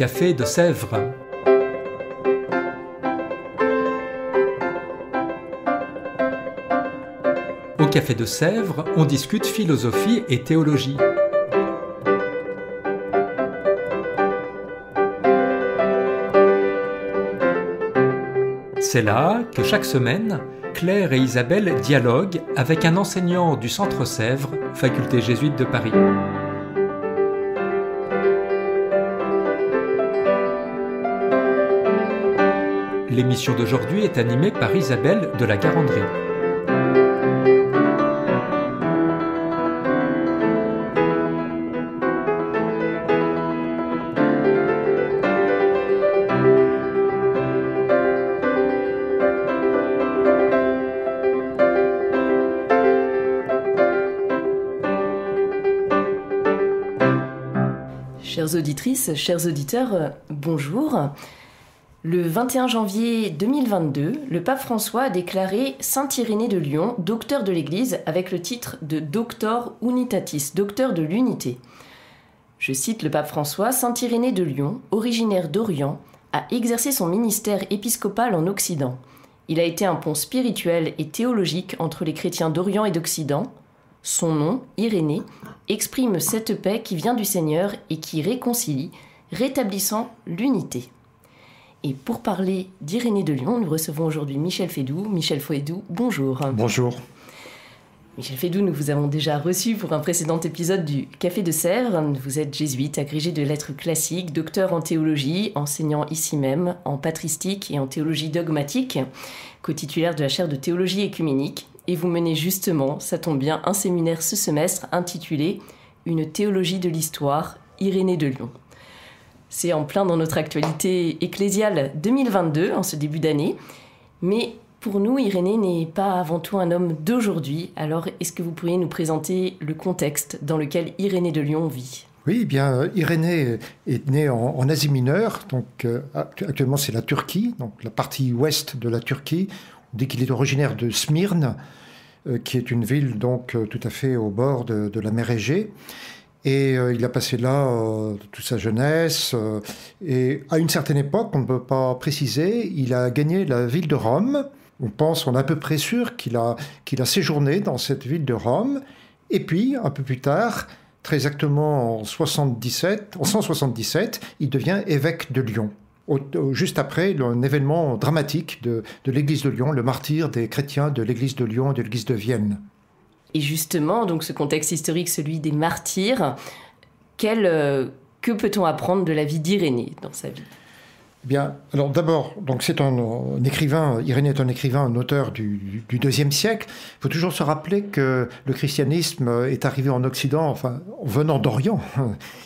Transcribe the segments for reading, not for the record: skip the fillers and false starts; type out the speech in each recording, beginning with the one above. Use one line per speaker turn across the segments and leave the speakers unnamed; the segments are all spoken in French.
Café de Sèvres. Au Café de Sèvres, on discute philosophie et théologie. C'est là que chaque semaine, Claire et Isabelle dialoguent avec un enseignant du Centre Sèvres, faculté jésuite de Paris. L'émission d'aujourd'hui est animée par Isabelle de la Garandrie.
Chères auditrices, chers auditeurs, bonjour. Le 21 janvier 2022, le pape François a déclaré Saint Irénée de Lyon, docteur de l'Église, avec le titre de Doctor Unitatis, docteur de l'unité. Je cite le pape François, Saint Irénée de Lyon, originaire d'Orient, a exercé son ministère épiscopal en Occident. Il a été un pont spirituel et théologique entre les chrétiens d'Orient et d'Occident. Son nom, Irénée, exprime cette paix qui vient du Seigneur et qui réconcilie, rétablissant l'unité. Et pour parler d'Irénée de Lyon, nous recevons aujourd'hui Michel Fédoux. Michel Fédoux, bonjour.
Bonjour.
Michel Fédoux, nous vous avons déjà reçu pour un précédent épisode du Café de Sèvres. Vous êtes jésuite, agrégé de lettres classiques, docteur en théologie, enseignant ici même en patristique et en théologie dogmatique, co-titulaire de la chaire de théologie écuménique. Et vous menez justement, ça tombe bien, un séminaire ce semestre intitulé « Une théologie de l'histoire, Irénée de Lyon ». C'est en plein dans notre actualité ecclésiale 2022, en ce début d'année. Mais pour nous, Irénée n'est pas avant tout un homme d'aujourd'hui. Alors, est-ce que vous pourriez nous présenter le contexte dans lequel Irénée de Lyon vit ?
Oui, eh bien, Irénée est né en Asie mineure. Donc, actuellement, c'est la Turquie, donc la partie ouest de la Turquie. On dit qu'il est originaire de Smyrne, qui est une ville donc tout à fait au bord de la mer Égée. Et il a passé là toute sa jeunesse. Et à une certaine époque, on ne peut pas préciser, il a gagné la ville de Rome. On est à peu près sûr qu'il a séjourné dans cette ville de Rome. Et puis, un peu plus tard, très exactement en 177, il devient évêque de Lyon. Juste après un événement dramatique de l'église de Lyon, le martyre des chrétiens de l'église de Lyon et de l'église de Vienne.
Et justement, donc ce contexte historique, celui des martyrs, que peut-on apprendre de la vie d'Irénée dans sa vie ?
Bien, alors d'abord, donc c'est un écrivain, Irénée est un écrivain, un auteur du IIe siècle. Il faut toujours se rappeler que le christianisme est arrivé en Occident, enfin, venant d'Orient.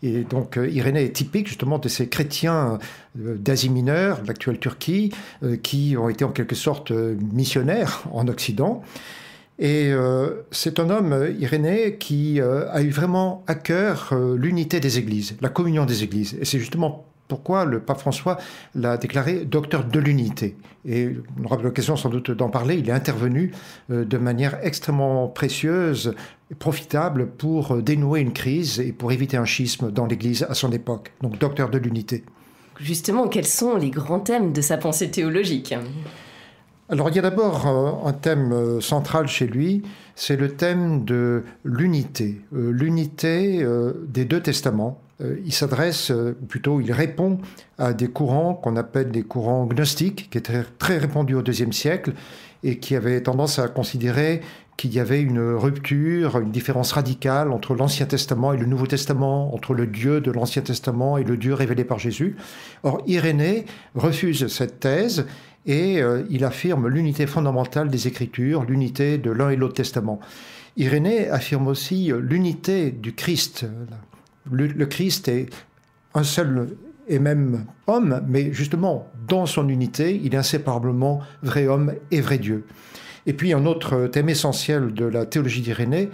Et donc Irénée est typique justement de ces chrétiens d'Asie mineure, de l'actuelle Turquie, qui ont été en quelque sorte missionnaires en Occident. Et c'est un homme, Irénée, qui a eu vraiment à cœur l'unité des églises, la communion des églises. Et c'est justement pourquoi le pape François l'a déclaré docteur de l'unité. Et on aura l'occasion sans doute d'en parler. Il est intervenu de manière extrêmement précieuse et profitable pour dénouer une crise et pour éviter un schisme dans l'Église à son époque. Donc docteur de l'unité.
Justement, quels sont les grands thèmes de sa pensée théologique ?
Alors il y a d'abord un thème central chez lui, c'est le thème de l'unité. L'unité des deux testaments. Il s'adresse, ou plutôt il répond à des courants qu'on appelle des courants gnostiques, qui étaient très répandus au IIe siècle et qui avaient tendance à considérer qu'il y avait une rupture, une différence radicale entre l'Ancien Testament et le Nouveau Testament, entre le Dieu de l'Ancien Testament et le Dieu révélé par Jésus. Or, Irénée refuse cette thèse et il affirme l'unité fondamentale des Écritures, l'unité de l'un et l'autre Testament. Irénée affirme aussi l'unité du Christ. Le Christ est un seul et même homme, mais justement, dans son unité, il est inséparablement vrai homme et vrai Dieu. Et puis un autre thème essentiel de la théologie d'Irénée,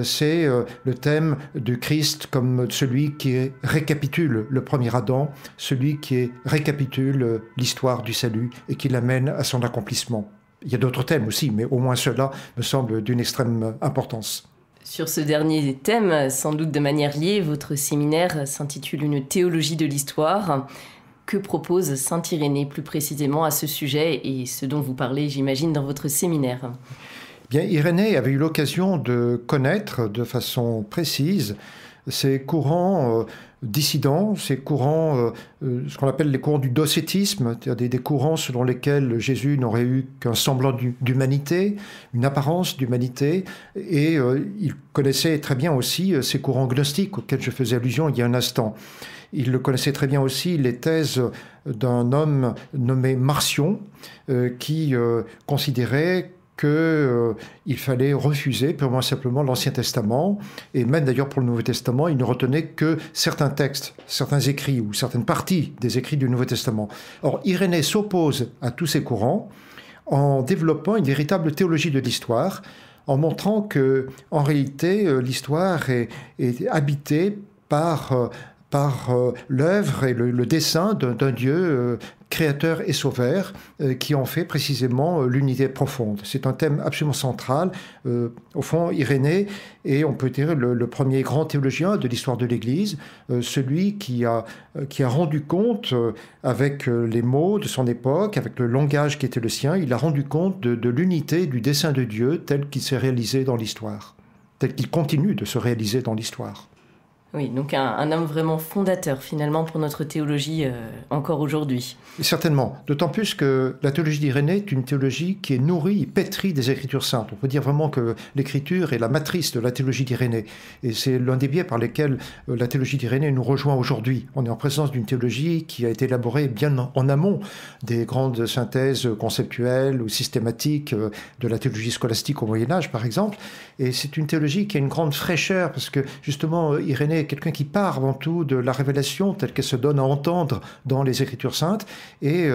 c'est le thème du Christ comme celui qui récapitule le premier Adam, celui qui récapitule l'histoire du salut et qui l'amène à son accomplissement. Il y a d'autres thèmes aussi, mais au moins ceux-là me semblent d'une extrême importance.
Sur ce dernier thème, sans doute de manière liée, votre séminaire s'intitule « Une théologie de l'histoire ». Que propose saint Irénée plus précisément à ce sujet et ce dont vous parlez, j'imagine, dans votre séminaire?
Bien, Irénée avait eu l'occasion de connaître de façon précise ces courants dissidents, ces courants, ce qu'on appelle les courants du docétisme, c'est-à-dire des courants selon lesquels Jésus n'aurait eu qu'un semblant d'humanité, une apparence d'humanité, et il connaissait très bien aussi ces courants gnostiques auxquels je faisais allusion il y a un instant. Il le connaissait très bien aussi, les thèses d'un homme nommé Marcion, qui considérait qu'il fallait refuser purement et simplement l'Ancien Testament, et même d'ailleurs pour le Nouveau Testament, il ne retenait que certains textes, certains écrits ou certaines parties des écrits du Nouveau Testament. Or, Irénée s'oppose à tous ces courants en développant une véritable théologie de l'histoire, en montrant que, en réalité, l'histoire est habitée par l'œuvre et le dessein d'un Dieu créateur et sauveur qui en fait précisément l'unité profonde. C'est un thème absolument central. Au fond, Irénée est, on peut dire, le premier grand théologien de l'histoire de l'Église, celui qui a rendu compte, avec les mots de son époque, avec le langage qui était le sien, il a rendu compte de l'unité du dessein de Dieu tel qu'il s'est réalisé dans l'histoire, tel qu'il continue de se réaliser dans l'histoire.
Oui, donc un homme vraiment fondateur finalement pour notre théologie encore aujourd'hui.
Certainement, d'autant plus que la théologie d'Irénée est une théologie qui est nourrie, pétrie des Écritures saintes. On peut dire vraiment que l'Écriture est la matrice de la théologie d'Irénée. Et c'est l'un des biais par lesquels la théologie d'Irénée nous rejoint aujourd'hui. On est en présence d'une théologie qui a été élaborée bien en amont des grandes synthèses conceptuelles ou systématiques de la théologie scolastique au Moyen-Âge, par exemple. Et c'est une théologie qui a une grande fraîcheur parce que justement Irénée est quelqu'un qui part avant tout de la révélation telle qu'elle se donne à entendre dans les Écritures saintes. Et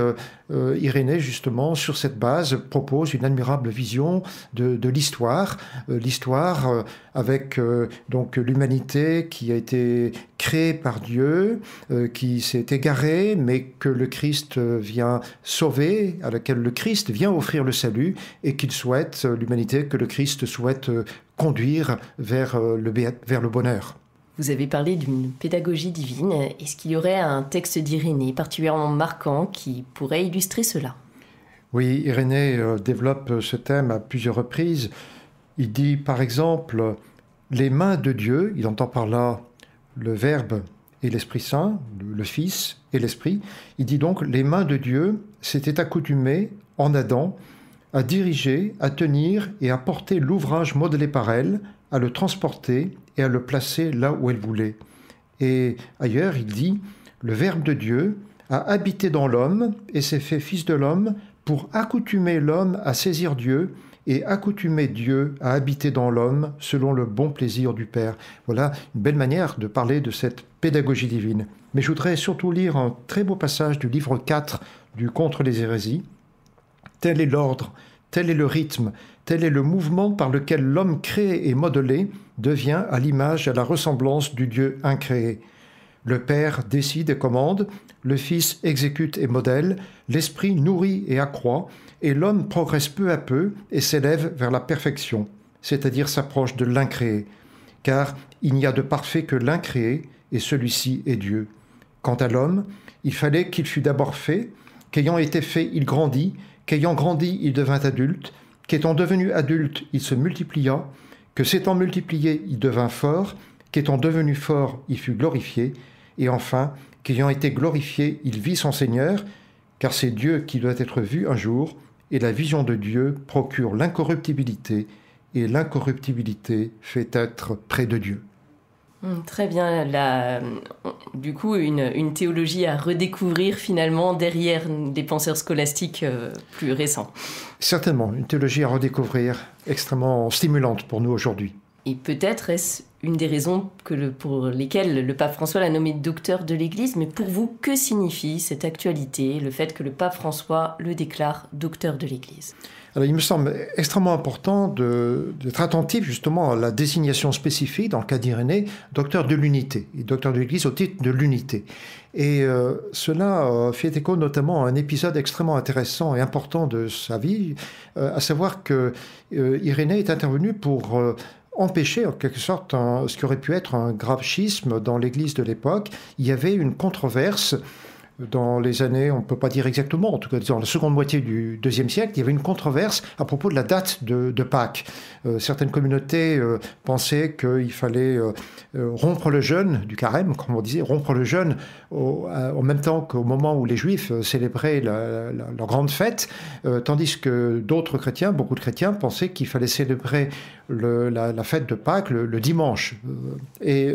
Irénée, justement, sur cette base, propose une admirable vision de l'histoire. L'histoire avec donc l'humanité qui a été créée par Dieu, qui s'est égarée, mais que le Christ vient sauver, à laquelle le Christ vient offrir le salut, et qu'il souhaite, l'humanité, que le Christ souhaite conduire vers le bonheur.
Vous avez parlé d'une pédagogie divine. Est-ce qu'il y aurait un texte d'Irénée particulièrement marquant qui pourrait illustrer cela?
Oui, Irénée développe ce thème à plusieurs reprises. Il dit par exemple « les mains de Dieu », il entend par là le Verbe et l'Esprit Saint, le Fils et l'Esprit. Il dit donc « les mains de Dieu s'étaient accoutumées en Adam à diriger, à tenir et à porter l'ouvrage modelé par elle, à le transporter et à le placer là où elle voulait. » Et ailleurs, il dit « le Verbe de Dieu a habité dans l'homme et s'est fait fils de l'homme pour accoutumer l'homme à saisir Dieu et accoutumer Dieu à habiter dans l'homme selon le bon plaisir du Père. » Voilà une belle manière de parler de cette pédagogie divine. Mais je voudrais surtout lire un très beau passage du livre 4 du Contre les hérésies. « Tel est l'ordre, tel est le rythme, tel est le mouvement par lequel l'homme créé et modelé devient à l'image et à la ressemblance du Dieu incréé. Le Père décide et commande, le Fils exécute et modèle, l'Esprit nourrit et accroît, et l'homme progresse peu à peu et s'élève vers la perfection, c'est-à-dire s'approche de l'incréé. Car il n'y a de parfait que l'incréé, et celui-ci est Dieu. Quant à l'homme, il fallait qu'il fût d'abord fait, qu'ayant été fait, il grandit, qu'ayant grandi, il devint adulte, qu'étant devenu adulte, il se multiplia, que s'étant multiplié, il devint fort, qu'étant devenu fort, il fut glorifié, et enfin, qu'ayant été glorifié, il vit son Seigneur, car c'est Dieu qui doit être vu un jour, et la vision de Dieu procure l'incorruptibilité, et l'incorruptibilité fait être près de Dieu.
Très bien. Du coup, une théologie à redécouvrir finalement derrière des penseurs scolastiques plus récents.
Certainement, une théologie à redécouvrir extrêmement stimulante pour nous aujourd'hui.
Et peut-être est-ce une des raisons pour lesquelles le pape François l'a nommé docteur de l'Église. Mais pour vous, que signifie cette actualité, le fait que le pape François le déclare docteur de l'Église ?
Alors, il me semble extrêmement important d'être attentif justement à la désignation spécifique, dans le cas d'Irénée, docteur de l'unité, et docteur de l'Église au titre de l'unité. Et cela fait écho notamment à un épisode extrêmement intéressant et important de sa vie, à savoir que Irénée est intervenu pour empêché en quelque sorte ce qui aurait pu être un grave schisme dans l'Église de l'époque. Il y avait une controverse dans les années, on ne peut pas dire exactement, en tout cas dans la seconde moitié du IIe siècle, il y avait une controverse à propos de la date de Pâques. Certaines communautés pensaient qu'il fallait rompre le jeûne du carême, comme on disait, rompre le jeûne en même temps qu'au moment où les Juifs célébraient leur grande fête, tandis que d'autres chrétiens, beaucoup de chrétiens, pensaient qu'il fallait célébrer la fête de Pâques le dimanche. Et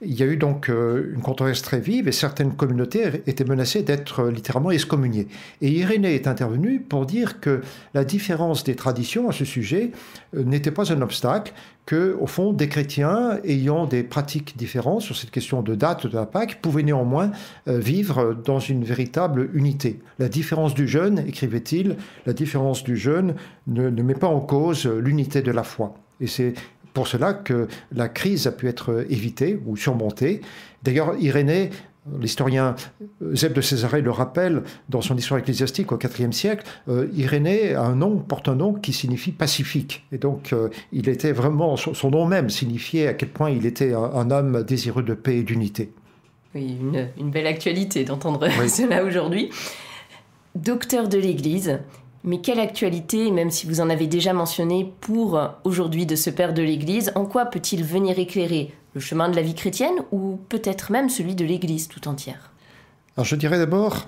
il y a eu donc une controverse très vive et certaines communautés étaient menacées d'être littéralement excommuniées. Et Irénée est intervenu pour dire que la différence des traditions à ce sujet n'était pas un obstacle, que, au fond, des chrétiens ayant des pratiques différentes sur cette question de date de la Pâque pouvaient néanmoins vivre dans une véritable unité. La différence du jeûne, écrivait-il, la différence du jeûne ne met pas en cause l'unité de la foi. Et c'est pour cela que la crise a pu être évitée ou surmontée. D'ailleurs, Irénée, l'historien Eusèbe de Césarée le rappelle dans son histoire ecclésiastique au IVe siècle, Irénée porte un nom qui signifie pacifique. Et donc, il était vraiment, son nom même signifiait à quel point il était un homme désireux de paix et d'unité.
Oui, une belle actualité d'entendre cela aujourd'hui. Docteur de l'Église, mais quelle actualité, même si vous en avez déjà mentionné, pour aujourd'hui de ce père de l'Église, en quoi peut-il venir éclairer le chemin de la vie chrétienne ou peut-être même celui de l'Église tout entière?
Alors je dirais d'abord,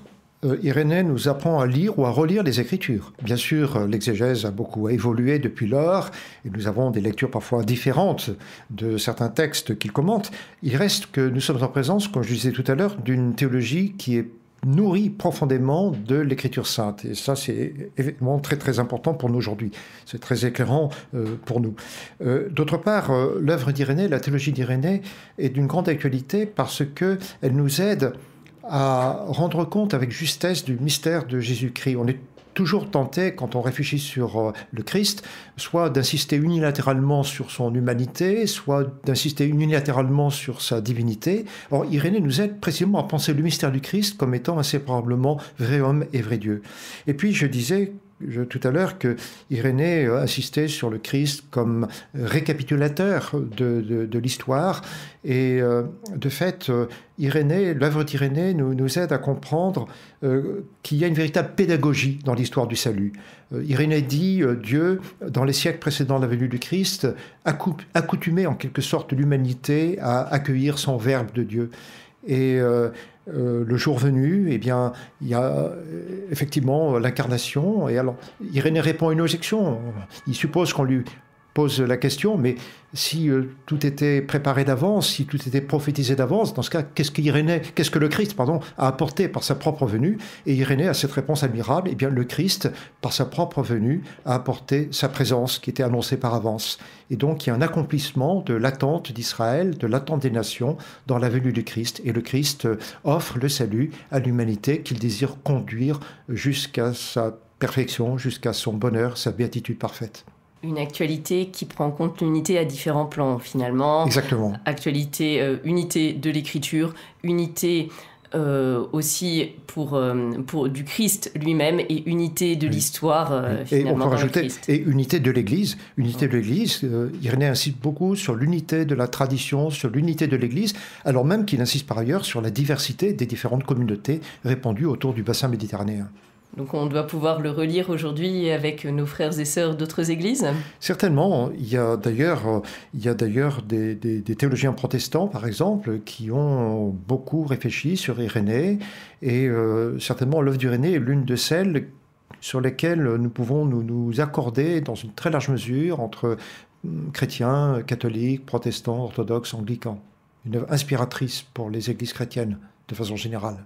Irénée nous apprend à lire ou à relire les Écritures. Bien sûr, l'exégèse a beaucoup évolué depuis lors, et nous avons des lectures parfois différentes de certains textes qu'il commente. Il reste que nous sommes en présence, comme je disais tout à l'heure, d'une théologie qui est nourrit profondément de l'Écriture sainte. Et ça, c'est évidemment très, très important pour nous aujourd'hui. C'est très éclairant pour nous. D'autre part, l'œuvre d'Irénée, la théologie d'Irénée, est d'une grande actualité parce qu'elle nous aide à rendre compte avec justesse du mystère de Jésus-Christ. On est toujours tenté, quand on réfléchit sur le Christ, soit d'insister unilatéralement sur son humanité, soit d'insister unilatéralement sur sa divinité. Or, Irénée nous aide précisément à penser le mystère du Christ comme étant inséparablement vrai homme et vrai Dieu. Et puis, je disais tout à l'heure que Irénée insistait sur le Christ comme récapitulateur de l'histoire. Et de fait, l'œuvre d'Irénée nous aide à comprendre qu'il y a une véritable pédagogie dans l'histoire du salut. Irénée dit Dieu, dans les siècles précédant la venue du Christ, accoutumait en quelque sorte l'humanité à accueillir son Verbe de Dieu. Et le jour venu, eh bien, il y a effectivement l'incarnation. Et alors, Irénée répond à une objection. Il suppose qu'on lui pose la question, mais si tout était préparé d'avance, si tout était prophétisé d'avance, dans ce cas, qu'est-ce que le Christ, a apporté par sa propre venue? Et Irénée a cette réponse admirable. Eh bien, le Christ, par sa propre venue, a apporté sa présence qui était annoncée par avance. Et donc, il y a un accomplissement de l'attente d'Israël, de l'attente des nations dans la venue du Christ. Et le Christ offre le salut à l'humanité qu'il désire conduire jusqu'à sa perfection, jusqu'à son bonheur, sa béatitude parfaite.
Une actualité qui prend en compte l'unité à différents plans, finalement.
Exactement.
Actualité, unité de l'Écriture, unité aussi pour du Christ lui-même et unité de l'histoire, finalement,
et on peut rajouter,
Christ.
Et unité de l'Église. Unité de l'Église, Irénée insiste beaucoup sur l'unité de la tradition, sur l'unité de l'Église, alors même qu'il insiste par ailleurs sur la diversité des différentes communautés répandues autour du bassin méditerranéen.
Donc on doit pouvoir le relire aujourd'hui avec nos frères et sœurs d'autres églises? Certainement.
Il y a d'ailleurs des théologiens protestants, par exemple, qui ont beaucoup réfléchi sur Irénée. Et certainement, l'œuvre d'Irénée est l'une de celles sur lesquelles nous pouvons nous accorder dans une très large mesure entre chrétiens, catholiques, protestants, orthodoxes, anglicans. Une œuvre inspiratrice pour les églises chrétiennes, de façon générale.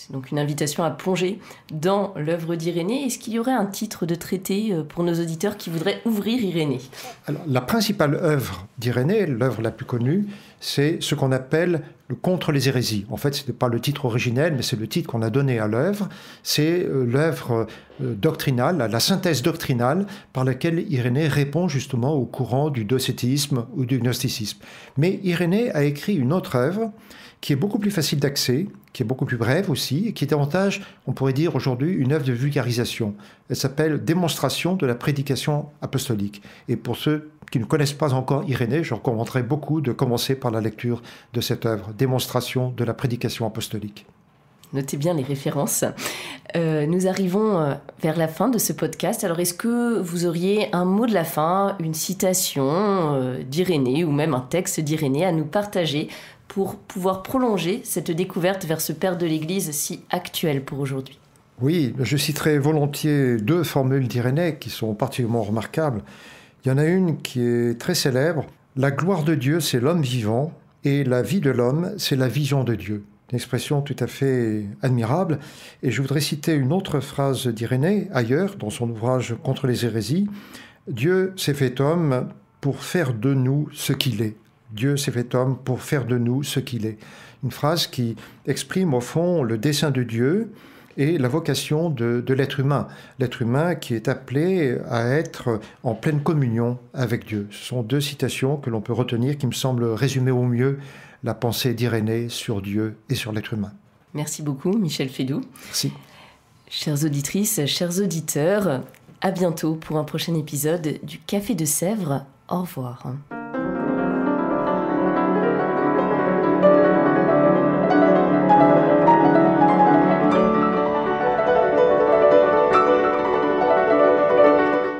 C'est donc une invitation à plonger dans l'œuvre d'Irénée. Est-ce qu'il y aurait un titre de traité pour nos auditeurs qui voudraient ouvrir Irénée?
Alors, la principale œuvre d'Irénée, l'œuvre la plus connue, c'est ce qu'on appelle Contre les hérésies. En fait, ce n'est pas le titre originel, mais c'est le titre qu'on a donné à l'œuvre. C'est l'œuvre doctrinale, la synthèse doctrinale par laquelle Irénée répond justement au courant du docétisme ou du gnosticisme. Mais Irénée a écrit une autre œuvre qui est beaucoup plus facile d'accès, qui est beaucoup plus brève aussi, et qui est davantage, on pourrait dire aujourd'hui, une œuvre de vulgarisation. Elle s'appelle « Démonstration de la prédication apostolique ». Et pour ceux qui ne connaissent pas encore Irénée, je recommanderais beaucoup de commencer par la lecture de cette œuvre, « Démonstration de la prédication apostolique ».
Notez bien les références. Nous arrivons vers la fin de ce podcast. Alors, est-ce que vous auriez un mot de la fin, une citation d'Irénée ou même un texte d'Irénée à nous partager pour pouvoir prolonger cette découverte vers ce père de l'Église si actuel pour aujourd'hui?
Oui, je citerai volontiers 2 formules d'Irénée qui sont particulièrement remarquables. Il y en a une qui est très célèbre. « La gloire de Dieu, c'est l'homme vivant, et la vie de l'homme, c'est la vision de Dieu ». Une expression tout à fait admirable. Et je voudrais citer une autre phrase d'Irénée, ailleurs, dans son ouvrage « Contre les hérésies ». « Dieu s'est fait homme pour faire de nous ce qu'il est. Dieu s'est fait homme pour faire de nous ce qu'il est. » Une phrase qui exprime au fond le dessein de Dieu et la vocation de l'être humain. L'être humain qui est appelé à être en pleine communion avec Dieu. Ce sont 2 citations que l'on peut retenir qui me semblent résumer au mieux la pensée d'Irénée sur Dieu et sur l'être humain.
Merci beaucoup, Michel Fédoux.
Merci.
Chères auditrices, chers auditeurs, à bientôt pour un prochain épisode du Café de Sèvres. Au revoir.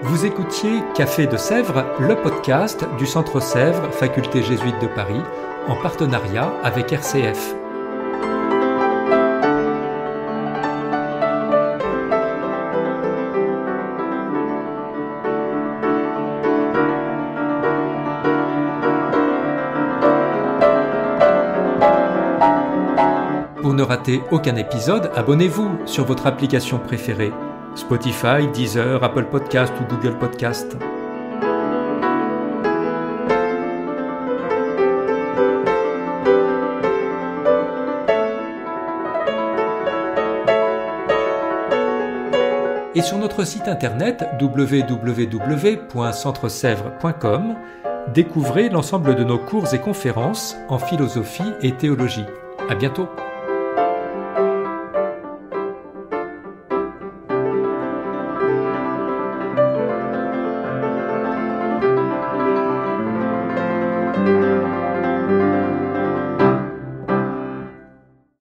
Vous écoutiez Café de Sèvres, le podcast du Centre Sèvres, Faculté jésuite de Paris, en partenariat avec RCF. Pour ne rater aucun épisode, abonnez-vous sur votre application préférée. Spotify, Deezer, Apple Podcast ou Google Podcast. Et sur notre site internet www.centresèvres.com, découvrez l'ensemble de nos cours et conférences en philosophie et théologie. À bientôt.